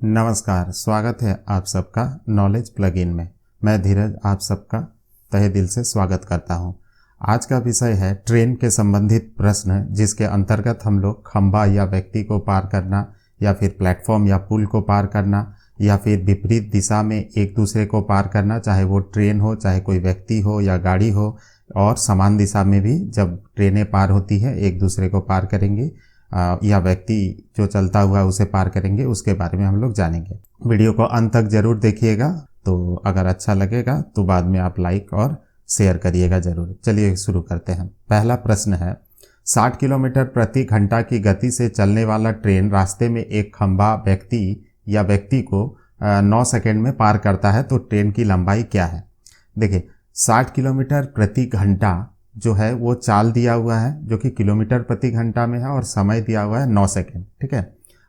नमस्कार, स्वागत है आप सबका नॉलेज प्लगइन में। मैं धीरज आप सबका तहे दिल से स्वागत करता हूं। आज का विषय है ट्रेन के संबंधित प्रश्न, जिसके अंतर्गत हम लोग खंभा या व्यक्ति को पार करना या फिर प्लेटफॉर्म या पुल को पार करना या फिर विपरीत दिशा में एक दूसरे को पार करना, चाहे वो ट्रेन हो, चाहे कोई व्यक्ति हो या गाड़ी हो, और समान दिशा में भी जब ट्रेनें पार होती है एक दूसरे को पार करेंगे या व्यक्ति जो चलता हुआ उसे पार करेंगे, उसके बारे में हम लोग जानेंगे। वीडियो को अंत तक जरूर देखिएगा, तो अगर अच्छा लगेगा तो बाद में आप लाइक और शेयर करिएगा जरूर। चलिए शुरू करते हैं। पहला प्रश्न है, 60 किलोमीटर प्रति घंटा की गति से चलने वाला ट्रेन रास्ते में एक खंभा व्यक्ति को 9 सेकंड में पार करता है, तो ट्रेन की लंबाई क्या है? देखिए, 60 किलोमीटर प्रति घंटा जो है वो चाल दिया हुआ है, जो कि किलोमीटर प्रति घंटा में है, और समय दिया हुआ है 9 सेकंड। ठीक है।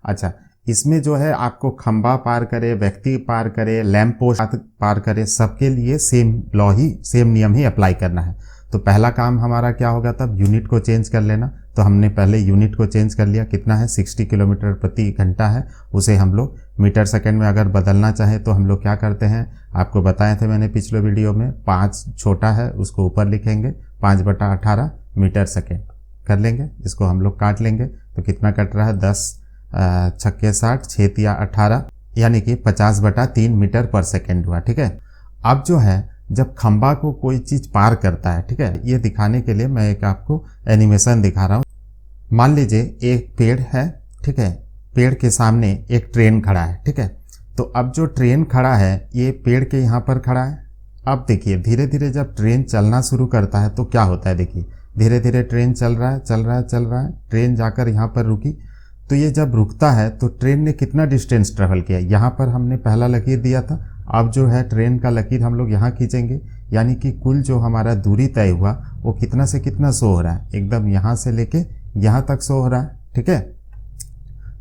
अच्छा, इसमें जो है आपको खंभा पार करे, व्यक्ति पार करे, लैंप पोस्ट पार करे, सबके लिए सेम नियम ही अप्लाई करना है। तो पहला काम हमारा क्या होगा, तब यूनिट को चेंज कर लेना। तो हमने पहले यूनिट को चेंज कर लिया। कितना है? 60 किलोमीटर प्रति घंटा है, उसे हम लोग मीटर सेकंड में अगर बदलना चाहे तो हम लोग क्या करते हैं, आपको बताए थे मैंने पिछले वीडियो में। 5 छोटा है उसको ऊपर लिखेंगे, 5/18 मीटर सेकेंड कर लेंगे। इसको हम लोग काट लेंगे तो कितना कट रहा है, 10 छक्के 60, 6 या 18, यानी कि 50/3 मीटर पर सेकेंड हुआ। ठीक है। अब जो है जब खंभा को कोई चीज पार करता है, ठीक है, ये दिखाने के लिए मैं एक आपको एनिमेशन दिखा रहा हूँ। मान लीजिए एक पेड़ है, ठीक है, पेड़ के सामने एक ट्रेन खड़ा है। ठीक है। तो अब जो ट्रेन खड़ा है ये पेड़ के यहाँ पर खड़ा है। अब देखिए धीरे धीरे जब ट्रेन चलना शुरू करता है तो क्या होता है, देखिए धीरे धीरे ट्रेन चल रहा है, ट्रेन जाकर यहाँ पर रुकी। तो ये जब रुकता है तो ट्रेन ने कितना डिस्टेंस ट्रेवल किया, यहाँ पर हमने पहला लकीर दिया था। अब जो है ट्रेन का लकीर हम लोग यहाँ खींचेंगे, यानी कि कुल जो हमारा दूरी तय हुआ वो कितना से कितना शो हो रहा है, एकदम यहाँ से लेके यहाँ तक शो हो रहा है। ठीक है।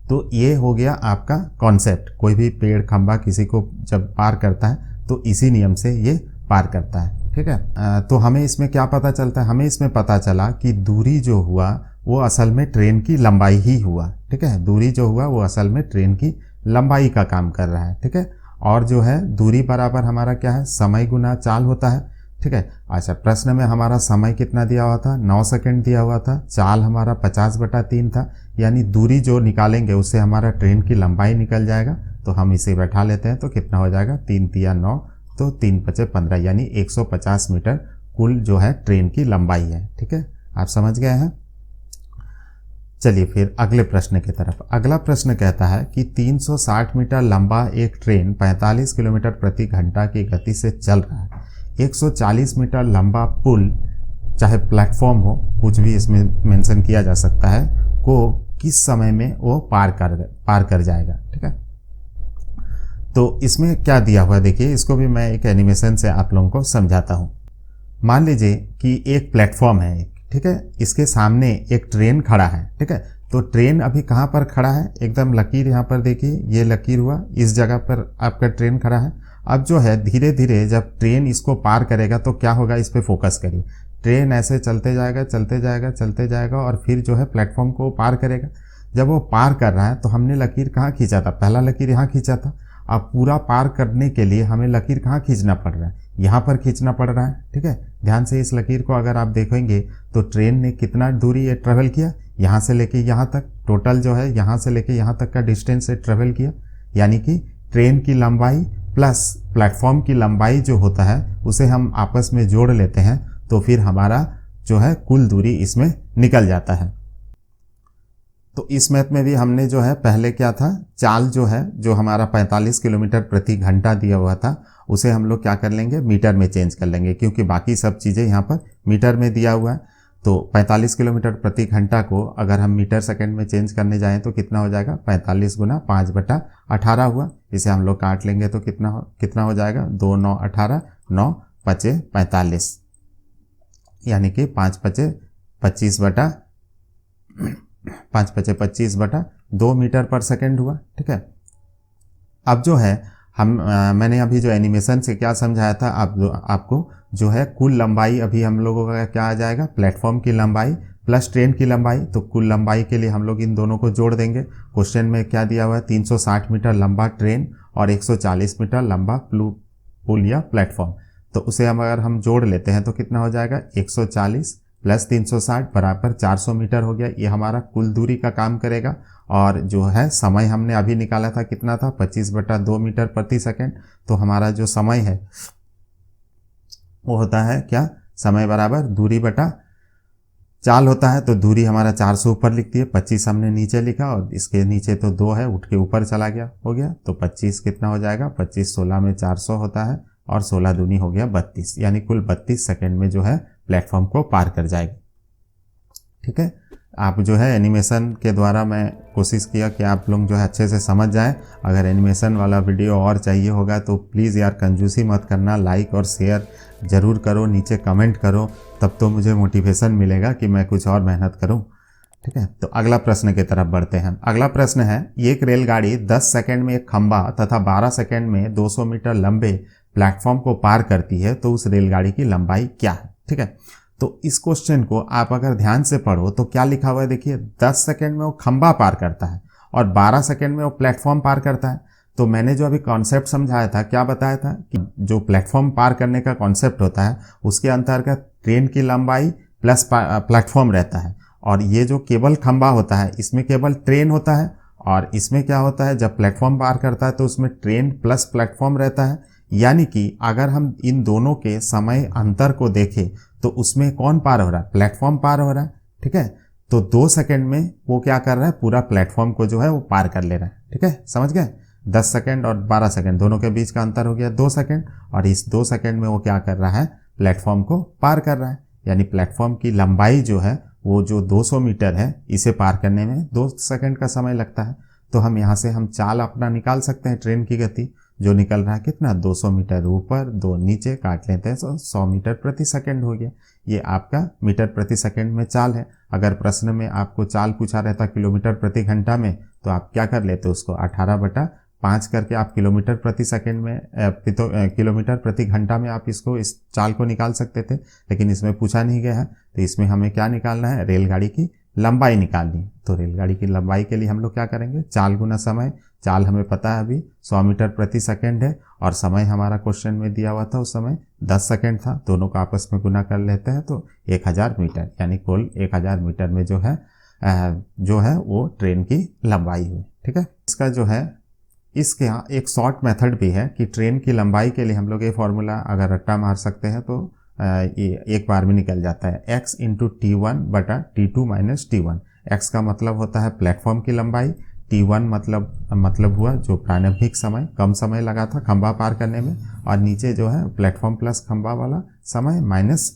तो ये हो गया आपका कॉन्सेप्ट। कोई भी पेड़ खंभा किसी को जब पार करता है तो इसी नियम से ये पार करता है। ठीक है। तो हमें इसमें क्या पता चलता है, हमें इसमें पता चला कि दूरी जो हुआ वो असल में ट्रेन की लंबाई ही हुआ। ठीक है। दूरी जो हुआ वो असल में ट्रेन की लंबाई का काम कर रहा है। ठीक है। और जो है दूरी बराबर हमारा क्या है, समय गुना चाल होता है। ठीक है। अच्छा, प्रश्न में हमारा समय कितना दिया हुआ था, 9 सेकंड दिया हुआ था। चाल हमारा 50/3 था, यानी दूरी जो निकालेंगे उससे हमारा ट्रेन की लंबाई निकल जाएगा। तो हम इसे बैठा लेते हैं तो कितना हो जाएगा, 3 तिया 9, तो 3×5 = 15, यानी 150 मीटर कुल जो है ट्रेन की लंबाई है। ठीक है। आप समझ गए हैं। चलिए फिर अगले प्रश्न की तरफ। अगला प्रश्न कहता है कि 360 मीटर लंबा एक ट्रेन 45 किलोमीटर प्रति घंटा की गति से चल रहा है। 140 मीटर लंबा पुल, चाहे प्लेटफॉर्म हो, कुछ भी इसमें मेंशन किया जा सकता है, को किस समय में वो पार कर जाएगा। ठीक है। तो इसमें क्या दिया हुआ है, देखिए इसको भी मैं एक एनिमेशन से आप लोगों को समझाता हूँ। मान लीजिए कि एक प्लेटफॉर्म है, ठीक है, इसके सामने एक ट्रेन खड़ा है। ठीक है। तो ट्रेन अभी कहाँ पर खड़ा है, एकदम लकीर यहाँ पर देखिए, ये लकीर हुआ, इस जगह पर आपका ट्रेन खड़ा है। अब जो है धीरे धीरे जब ट्रेन इसको पार करेगा तो क्या होगा, इस पे फोकस करिए। ट्रेन ऐसे चलते जाएगा और फिर जो है प्लेटफॉर्म को पार करेगा। जब वो पार कर रहा है तो हमने लकीर कहाँ खींचा था, पहला लकीर यहाँ खींचा था। अब पूरा पार करने के लिए हमें लकीर कहाँ खींचना पड़ रहा है, यहाँ पर खींचना पड़ रहा है। ठीक है। ध्यान से इस लकीर को अगर आप देखेंगे तो ट्रेन ने कितना दूरी ये ट्रेवल किया, यहाँ से लेके यहाँ तक, टोटल जो है यहाँ से लेके यहाँ तक का डिस्टेंस से ट्रेवल किया, यानी कि ट्रेन की लंबाई प्लस प्लेटफॉर्म की लंबाई जो होता है उसे हम आपस में जोड़ लेते हैं, तो फिर हमारा जो है कुल दूरी इसमें निकल जाता है। तो इस मैथ में भी हमने जो है पहले क्या था, चाल जो है जो हमारा 45 किलोमीटर प्रति घंटा दिया हुआ था उसे हम लोग क्या कर लेंगे, मीटर में चेंज कर लेंगे, क्योंकि बाकी सब चीज़ें यहाँ पर मीटर में दिया हुआ है। तो 45 किलोमीटर प्रति घंटा को अगर हम मीटर सेकंड में चेंज करने जाएं तो कितना हो जाएगा, 45 × 5/18 हुआ। इसे हम लोग काट लेंगे तो कितना हो जाएगा, 2 9 18, 9 5 45, यानी कि 5×5 = 2 मीटर पर सेकंड हुआ। ठीक है। अब जो है मैंने अभी जो एनिमेशन से क्या समझाया था, आपको जो है कुल लंबाई अभी हम लोगों का क्या आ जाएगा, प्लेटफॉर्म की लंबाई प्लस ट्रेन की लंबाई, तो कुल लंबाई के लिए हम लोग इन दोनों को जोड़ देंगे। क्वेश्चन में क्या दिया हुआ है, 360 मीटर लंबा ट्रेन और 140 मीटर लंबा पुल या प्लेटफॉर्म। तो उसे अगर हम जोड़ लेते हैं तो कितना हो जाएगा, 140 प्लस 360 बराबर 400 मीटर हो गया। ये हमारा कुल दूरी का काम करेगा। और जो है समय हमने अभी निकाला था कितना था, 25/2 मीटर प्रति सेकेंड। तो हमारा जो समय है वो होता है क्या, समय बराबर दूरी बटा चाल होता है। तो दूरी हमारा 400 ऊपर लिखती है, 25 हमने नीचे लिखा और इसके नीचे तो 2 है, उठ के ऊपर चला गया, हो गया। तो 25 कितना हो जाएगा, 25 16 में 400 होता है और 16 दूनी हो गया 32, यानी कुल 32 सेकेंड में जो है प्लेटफॉर्म को पार कर जाएगी। ठीक है, आप जो है एनिमेशन के द्वारा मैं कोशिश किया कि आप लोग जो है अच्छे से समझ जाएं। अगर एनिमेशन वाला वीडियो और चाहिए होगा तो प्लीज़ यार कंजूसी मत करना, लाइक और शेयर ज़रूर करो, नीचे कमेंट करो, तब तो मुझे मोटिवेशन मिलेगा कि मैं कुछ और मेहनत करूं। ठीक है, तो अगला प्रश्न की तरफ बढ़ते हैं। अगला प्रश्न है, एक रेलगाड़ी 10 सेकंड में एक खंभा तथा 12 सेकंड में 200 मीटर लंबे प्लेटफॉर्म को पार करती है, तो उस रेलगाड़ी की लंबाई क्या है। ठीक है, तो इस क्वेश्चन को आप अगर ध्यान से पढ़ो तो क्या लिखा हुआ है, देखिए 10 सेकंड में वो खंभा पार करता है और 12 सेकंड में वो प्लेटफॉर्म पार करता है। तो मैंने जो अभी कॉन्सेप्ट समझाया था, क्या बताया था कि जो प्लेटफॉर्म पार करने का कॉन्सेप्ट होता है उसके अंतर्गत ट्रेन की लंबाई प्लस प्लेटफॉर्म रहता है। और ये जो केवल खंभा होता है इसमें केवल ट्रेन होता है, और इसमें क्या होता है, जब प्लेटफॉर्म पार करता है तो उसमें ट्रेन प्लस प्लेटफॉर्म रहता है। यानी कि अगर हम इन दोनों के समय अंतर को देखें तो उसमें कौन पार हो रहा है, प्लेटफॉर्म पार हो रहा है। ठीक है, तो 2 सेकंड में वो क्या कर रहा है, पूरा प्लेटफॉर्म को जो है वो पार कर ले रहा है। ठीक है, समझ गए। 10 सेकंड और 12 सेकंड दोनों के बीच का अंतर हो गया 2 सेकंड, और इस 2 सेकंड में वो क्या कर रहा है, प्लेटफॉर्म को पार कर रहा है। यानी प्लेटफॉर्म की लंबाई जो है वो जो 200 मीटर है, इसे पार करने में 2 सेकंड का समय लगता है। तो हम यहाँ से हम चाल अपना निकाल सकते हैं, ट्रेन की गति जो निकल रहा है कितना, 200 मीटर ऊपर 2 नीचे काट लेते हैं, 100 मीटर प्रति सेकंड हो गया। ये आपका मीटर प्रति सेकंड में चाल है। अगर प्रश्न में आपको चाल पूछा रहता किलोमीटर प्रति घंटा में, तो आप क्या कर लेते, उसको 18/5 करके आप किलोमीटर प्रति सेकंड में किलोमीटर प्रति घंटा में आप इसको इस चाल को निकाल सकते थे। लेकिन इसमें पूछा नहीं गया है, तो इसमें हमें क्या निकालना है, रेलगाड़ी की लंबाई निकालनी है। तो रेलगाड़ी की लंबाई के लिए हम लोग क्या करेंगे, चाल गुना समय। चाल हमें पता है अभी 100 मीटर प्रति सेकंड है, और समय हमारा क्वेश्चन में दिया हुआ था उस समय 10 सेकंड था। दोनों को आपस में गुना कर लेते हैं तो 1000 मीटर, यानी कुल 1000 मीटर में जो है वो ट्रेन की लंबाई हुई। ठीक है, इसका जो है इसके यहाँ एक शॉर्ट मेथड भी है कि ट्रेन की लंबाई के लिए हम लोग ये फॉर्मूला अगर रट्टा मार सकते हैं तो ये एक बार में निकल जाता है, x into T1/T2 minus T1। x का मतलब होता है प्लेटफॉर्म की लंबाई, T1 मतलब हुआ जो प्रारंभिक समय, कम समय लगा था खंभा पार करने में, और नीचे जो है प्लेटफॉर्म प्लस खंभा वाला समय माइनस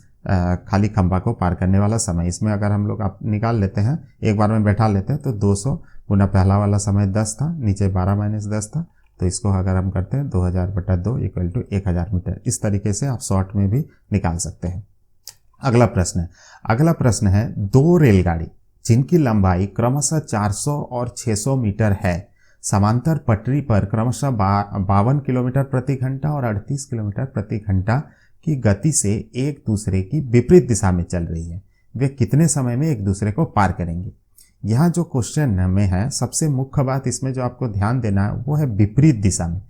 खाली खंभा को पार करने वाला समय। इसमें अगर हम लोग आप निकाल लेते हैं, एक बार में बैठा लेते हैं, तो 200 गुना पहला वाला समय 10 था, नीचे 12 माइनस 10 था, तो इसको अगर हम करते हैं 2000/2 इक्वल टू 1000 मीटर। इस तरीके से आप शॉर्ट में भी निकाल सकते हैं। अगला प्रश्न है 2 रेलगाड़ी जिनकी लंबाई क्रमशः 400 और 600 मीटर है, समांतर पटरी पर क्रमशः 52 किलोमीटर प्रति घंटा और 38 किलोमीटर प्रति घंटा की गति से एक दूसरे की विपरीत दिशा में चल रही है, वे कितने समय में एक दूसरे को पार करेंगे। यहाँ जो क्वेश्चन में है, सबसे मुख्य बात इसमें जो आपको ध्यान देना है वो है विपरीत दिशा में।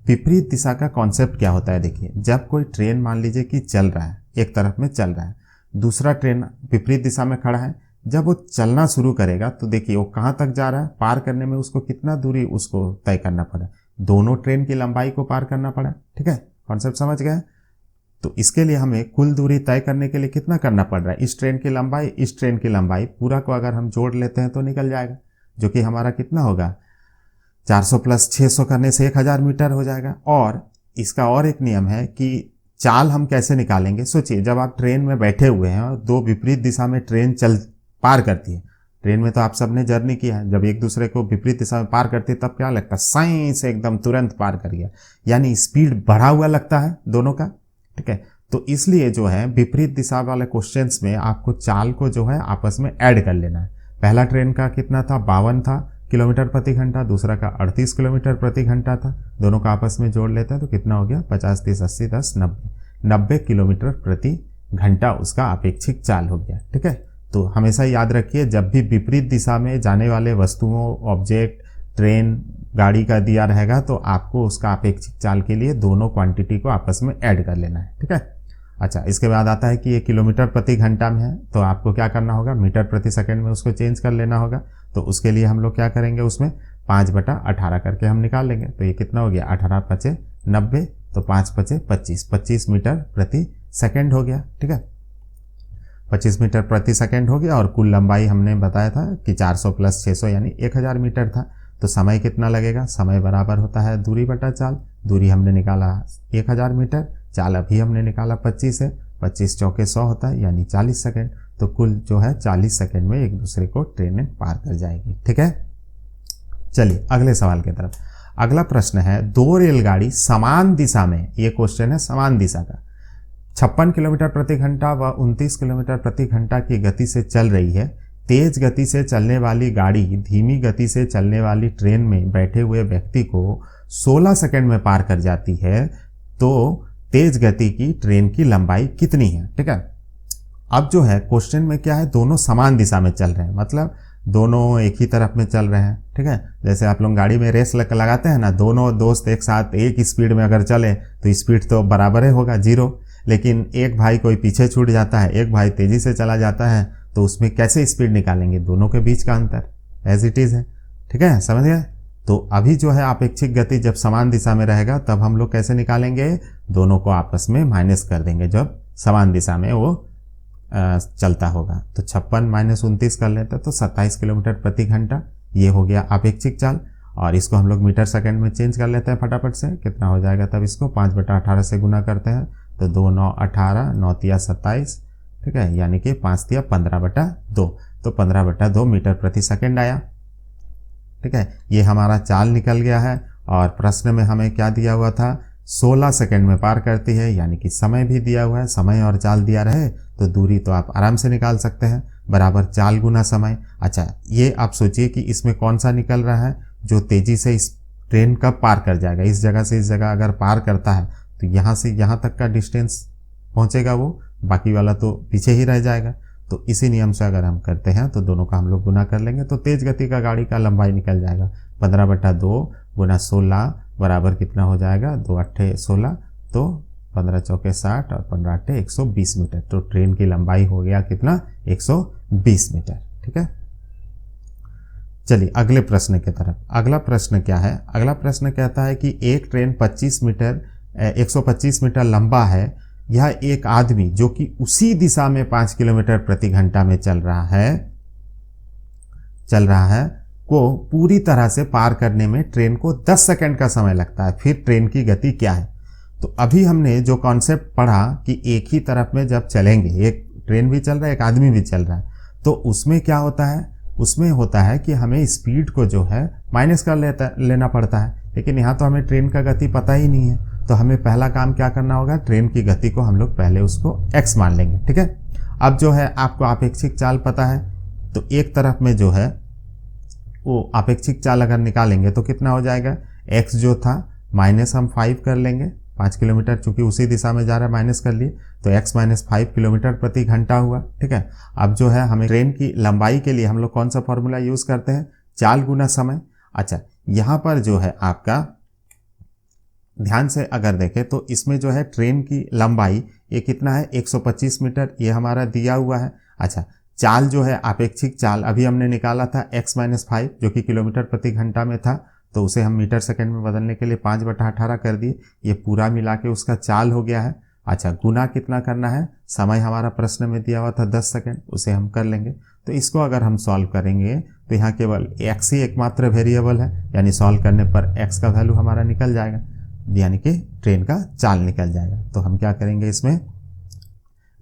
विपरीत दिशा का कॉन्सेप्ट क्या होता है, देखिए जब कोई ट्रेन मान लीजिए कि चल रहा है, एक तरफ में चल रहा है, दूसरा ट्रेन विपरीत दिशा में खड़ा है, जब वो चलना शुरू करेगा तो देखिए वो कहाँ तक जा रहा है, पार करने में उसको कितना दूरी उसको तय करना पड़ा, दोनों ट्रेन की लंबाई को पार करना पड़ा। ठीक है, कॉन्सेप्ट समझ गए। तो इसके लिए हमें कुल दूरी तय करने के लिए कितना करना पड़ रहा है, इस ट्रेन की लंबाई इस ट्रेन की लंबाई पूरा को अगर हम जोड़ लेते हैं तो निकल जाएगा, जो कि हमारा कितना होगा, 400 प्लस 600 करने से 1000 मीटर हो जाएगा। और इसका और एक नियम है कि चाल हम कैसे निकालेंगे। सोचिए जब आप ट्रेन में बैठे हुए हैं और 2 विपरीत दिशा में ट्रेन पार करती है, ट्रेन में तो आप सबने जर्नी किया है, जब एक दूसरे को विपरीत दिशा में पार करती है तब क्या लगता है, साई से एकदम तुरंत पार कर गया, यानी स्पीड बढ़ा हुआ लगता है दोनों का। ठीक है, तो इसलिए जो है विपरीत दिशा वाले क्वेश्चंस में आपको चाल को जो है आपस में ऐड कर लेना है। पहला ट्रेन का कितना था, 52 था किलोमीटर प्रति घंटा, दूसरा का 38 किलोमीटर प्रति घंटा था, दोनों का आपस में जोड़ लेते हैं तो कितना हो गया, 50 30 80 10 90 किलोमीटर प्रति घंटा उसका अपेक्षित चाल हो गया। ठीक है, तो हमेशा याद रखिए, जब भी विपरीत दिशा में जाने वाले वस्तुओं, ऑब्जेक्ट, ट्रेन, गाड़ी का दिया रहेगा तो आपको उसका अपेक्षित चाल के लिए दोनों क्वांटिटी को आपस में ऐड कर लेना है, ठीक है। अच्छा, इसके बाद आता है कि ये किलोमीटर प्रति घंटा में है, तो आपको क्या करना होगा, मीटर प्रति सेकंड में उसको चेंज कर लेना होगा। तो उसके लिए हम लोग क्या करेंगे, उसमें 5/18 करके हम निकाल लेंगे। तो ये कितना हो गया, 18 × 5 = 90, तो 5 × 5 = 25 मीटर प्रति सेकंड हो गया, ठीक है। 25 मीटर प्रति सेकंड हो गया। और कुल लंबाई हमने बताया था कि 400 + 600 यानी 1000 मीटर था। तो समय कितना लगेगा, समय बराबर होता है दूरी बटा चाल। दूरी हमने निकाला 1000 मीटर, चाल अभी हमने निकाला 25 है, 25 चौके 100 होता है यानी 40 सेकंड। तो कुल जो है 40 सेकंड में एक दूसरे को ट्रेनें पार कर जाएगी, ठीक है। चलिए अगले सवाल की तरफ। अगला प्रश्न है, 2 रेलगाड़ी समान दिशा में, ये क्वेश्चन है समान दिशा का, 56 किलोमीटर प्रति घंटा व 29 किलोमीटर प्रति घंटा की गति से चल रही है। तेज गति से चलने वाली गाड़ी धीमी गति से चलने वाली ट्रेन में बैठे हुए व्यक्ति को 16 सेकंड में पार कर जाती है। तो तेज गति की ट्रेन की लंबाई कितनी है, ठीक है। अब जो है क्वेश्चन में क्या है, दोनों समान दिशा में चल रहे हैं, मतलब दोनों एक ही तरफ में चल रहे हैं, ठीक है। जैसे आप लोग गाड़ी में रेस लगाते हैं ना, दोनों दोस्त एक साथ एक स्पीड में अगर चले तो स्पीड तो बराबर ही होगा, 0। लेकिन एक भाई कोई पीछे छूट जाता है, एक भाई तेजी से चला जाता है, तो उसमें कैसे स्पीड निकालेंगे, दोनों के बीच का अंतर एज इट इज है, ठीक है, समझ गए। तो अभी जो है अपेक्षित गति जब समान दिशा में रहेगा तब हम लोग कैसे निकालेंगे, दोनों को आपस में माइनस कर देंगे जब समान दिशा में वो चलता होगा। तो 56 - 29 कर लेते हैं तो 27 किलोमीटर प्रति घंटा, ये हो गया अपेक्षित चाल। और इसको हम लोग मीटर सेकंड में चेंज कर लेते हैं फटाफट से, कितना हो जाएगा तब इसको 5/18 से गुना करते हैं तो 2 × 9 = 18, 9 × 3 = 27, ठीक है, यानी कि 5 × 3 = 15/2, तो 15/2 मीटर प्रति सेकंड आया, ठीक है। ये हमारा चाल निकल गया है। और प्रश्न में हमें क्या दिया हुआ था, 16 सेकंड में पार करती है, यानी कि समय भी दिया हुआ है। समय और चाल दिया रहे तो दूरी तो आप आराम से निकाल सकते हैं, बराबर चाल गुना समय। अच्छा, ये आप सोचिए कि इसमें कौन सा निकल रहा है, जो तेजी से इस ट्रेन का पार कर जाएगा। इस जगह से इस जगह अगर पार करता है तो यहाँ से यहाँ तक का डिस्टेंस पहुँचेगा वो, बाकी वाला तो पीछे ही रह जाएगा। तो इसी नियम से अगर हम करते हैं तो दोनों का हम लोग गुना कर लेंगे, तो तेज गति का गाड़ी का लंबाई निकल जाएगा 15/2 × 16 बराबर कितना हो जाएगा, 2 × 8 = 16, तो 15 चौके 60 और 15 × 8 = 120 मीटर। तो ट्रेन की लंबाई हो गया कितना, 120 मीटर, ठीक है। चलिए अगले प्रश्न की तरफ। अगला प्रश्न क्या है, अगला प्रश्न कहता है कि एक ट्रेन 125 मीटर लंबा है। यह एक आदमी जो कि उसी दिशा में 5 किलोमीटर प्रति घंटा में चल रहा है को पूरी तरह से पार करने में ट्रेन को 10 सेकंड का समय लगता है। फिर ट्रेन की गति क्या है। तो अभी हमने जो कॉन्सेप्ट पढ़ा कि एक ही तरफ में जब चलेंगे, एक ट्रेन भी चल रहा है, एक आदमी भी चल रहा है, तो उसमें क्या होता है, उसमें होता है कि हमें स्पीड को जो है माइनस कर लेना पड़ता है। लेकिन यहाँ तो हमें ट्रेन का गति पता ही नहीं है, तो हमें पहला काम क्या करना होगा, ट्रेन की गति को हम लोग पहले उसको x मान लेंगे, ठीक है। अब जो है आपको अपेक्षित चाल पता है, तो एक तरफ में जो है वो अपेक्षित चाल अगर निकालेंगे तो कितना हो जाएगा, x जो था माइनस हम 5 कर लेंगे, 5 किलोमीटर चूंकि उसी दिशा में जा रहा है माइनस कर लिए, तो x - 5 किलोमीटर प्रति घंटा हुआ, ठीक है। अब जो है हमें ट्रेन की लंबाई के लिए हम लोग कौन सा फॉर्मूला यूज करते हैं, चाल गुना समय। अच्छा, यहाँ पर जो है आपका ध्यान से अगर देखें तो इसमें जो है ट्रेन की लंबाई ये कितना है, 125 मीटर, ये हमारा दिया हुआ है। अच्छा, चाल जो है अपेक्षित चाल अभी हमने निकाला था x - 5 जो कि किलोमीटर प्रति घंटा में था, तो उसे हम मीटर सेकंड में बदलने के लिए 5/18 कर दिए, ये पूरा मिला के उसका चाल हो गया है। अच्छा, गुना कितना करना है, समय हमारा प्रश्न में दिया हुआ था 10 सेकंड, उसे हम कर लेंगे। तो इसको अगर हम सॉल्व करेंगे तो यहाँ केवल x ही एकमात्र वेरिएबल है, यानी सॉल्व करने पर x का वैल्यू हमारा निकल जाएगा, यानी कि ट्रेन का चाल निकल जाएगा। तो हम क्या करेंगे, इसमें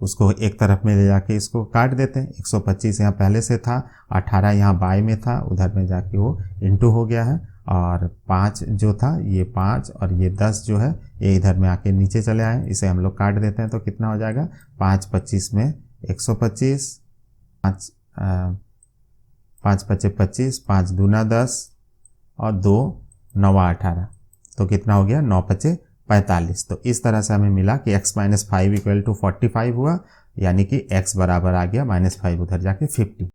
उसको एक तरफ में ले जाके इसको काट देते हैं। 125 यहाँ पहले से था, 18 यहाँ बाई में था, उधर में जाके वो इंटू हो गया है, और 5 जो था ये 5 और ये 10 जो है ये इधर में आके नीचे चले आए, इसे हम लोग काट देते हैं तो कितना हो जाएगा, 5 × 25 में 125, 5 × 5 = 25, 5 दूना 10 और 2 9 18, तो कितना हो गया, 9 × 5 = 45। तो इस तरह से हमें मिला कि x - 5 = 45 हुआ, यानी कि x बराबर आ गया -5 उधर जाके 50।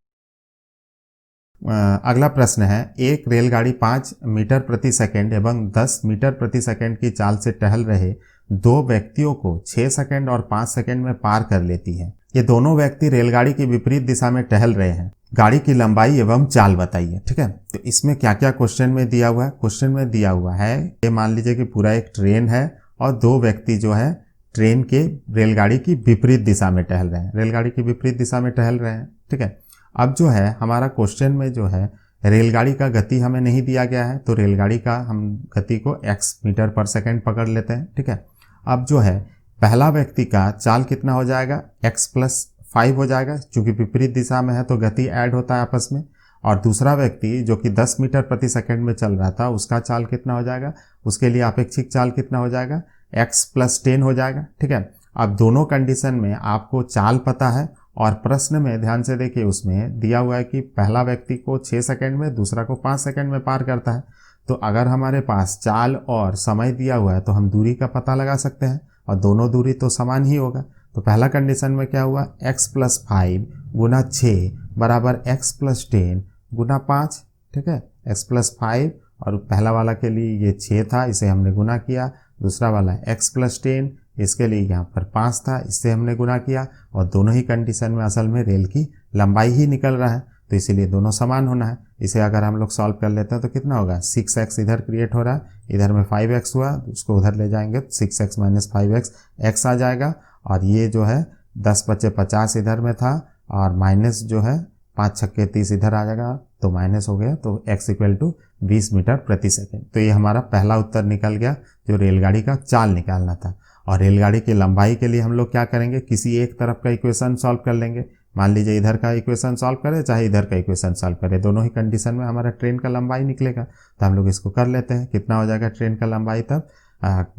अगला प्रश्न है, एक रेलगाड़ी 5 मीटर प्रति सेकंड एवं 10 मीटर प्रति सेकंड की चाल से टहल रहे दो व्यक्तियों को 6 सेकंड और 5 सेकंड में पार कर लेती है। ये दोनों व्यक्ति रेलगाड़ी की विपरीत दिशा में टहल रहे हैं, गाड़ी की लंबाई एवं चाल बताइए। ठीक है, तो इसमें क्या क्या क्वेश्चन में दिया हुआ है? क्वेश्चन में दिया हुआ है, ये मान लीजिए कि पूरा एक ट्रेन है और दो व्यक्ति जो है ट्रेन के रेलगाड़ी की विपरीत दिशा में टहल रहे हैं, रेलगाड़ी की विपरीत दिशा में टहल रहे हैं। ठीक है, अब जो है हमारा क्वेश्चन में जो है रेलगाड़ी का गति हमें नहीं दिया गया है, तो रेलगाड़ी का हम गति को x मीटर पर सेकंड पकड़ लेते हैं। ठीक है, अब जो है पहला व्यक्ति का चाल कितना हो जाएगा, x + 5 हो जाएगा, क्योंकि विपरीत दिशा में है तो गति ऐड होता है आपस में। और दूसरा व्यक्ति जो कि 10 मीटर प्रति सेकंड में चल रहा था, उसका चाल कितना हो जाएगा, उसके लिए अपेक्षिक चाल कितना हो जाएगा, x + 10 हो जाएगा। ठीक है, अब दोनों कंडीशन में आपको चाल पता है और प्रश्न में ध्यान से देखिए, उसमें दिया हुआ है कि पहला व्यक्ति को 6 सेकंड में, दूसरा को 5 सेकंड में पार करता है। तो अगर हमारे पास चाल और समय दिया हुआ है तो हम दूरी का पता लगा सकते हैं और दोनों दूरी तो समान ही होगा। तो पहला कंडीशन में क्या हुआ, x + 5 गुना 6 बराबर x + 10 गुना 5। ठीक है, x + 5 और पहला वाला के लिए ये 6 था, इसे हमने गुना किया। दूसरा वाला x + 10, इसके लिए यहाँ पर 5 था, इससे हमने गुना किया। और दोनों ही कंडीशन में असल में रेल की लंबाई ही निकल रहा है, तो इसीलिए दोनों समान होना है। इसे अगर हम लोग सॉल्व कर लेते हैं तो कितना होगा, 6x इधर क्रिएट हो रहा है, इधर में 5x हुआ, उसको उधर ले जाएंगे 6x - 5x, x आ जाएगा। और ये जो है 10 बचे 50 इधर में था, और माइनस जो है 5 छक्के 30 इधर आ जाएगा, तो माइनस हो गया, तो x = 20 मीटर प्रति सेकंड। तो ये हमारा पहला उत्तर निकल गया, जो रेलगाड़ी का चाल निकालना था। और रेलगाड़ी की लंबाई के लिए हम लोग क्या करेंगे, किसी एक तरफ का इक्वेशन सॉल्व कर लेंगे। मान लीजिए इधर का इक्वेशन सॉल्व करें चाहे इधर का इक्वेशन सॉल्व करें, दोनों ही कंडीशन में हमारा ट्रेन का लंबाई निकलेगा। तो हम लोग इसको कर लेते हैं, कितना हो जाएगा ट्रेन का लंबाई तब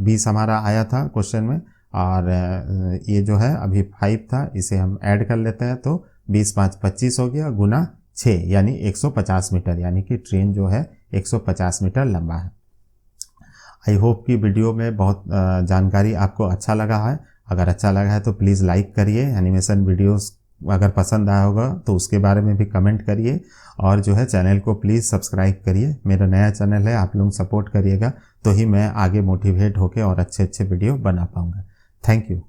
20 हमारा आया था क्वेश्चन में, और ये जो है अभी 5 था, इसे हम ऐड कर लेते हैं, तो 20 × 5 = 25 हो गया, गुना 6 यानी 150 मीटर, यानी कि ट्रेन जो है 150 मीटर लंबा है। आई होप कि वीडियो में बहुत जानकारी आपको अच्छा लगा है। अगर अच्छा लगा है तो प्लीज़ लाइक करिए, एनिमेशन वीडियोस अगर पसंद आया होगा तो उसके बारे में भी कमेंट करिए, और जो है चैनल को प्लीज़ सब्सक्राइब करिए। मेरा नया चैनल है, आप लोग सपोर्ट करिएगा तो ही मैं आगे मोटिवेट होकर और अच्छे वीडियो बना पाऊँगा। Thank you.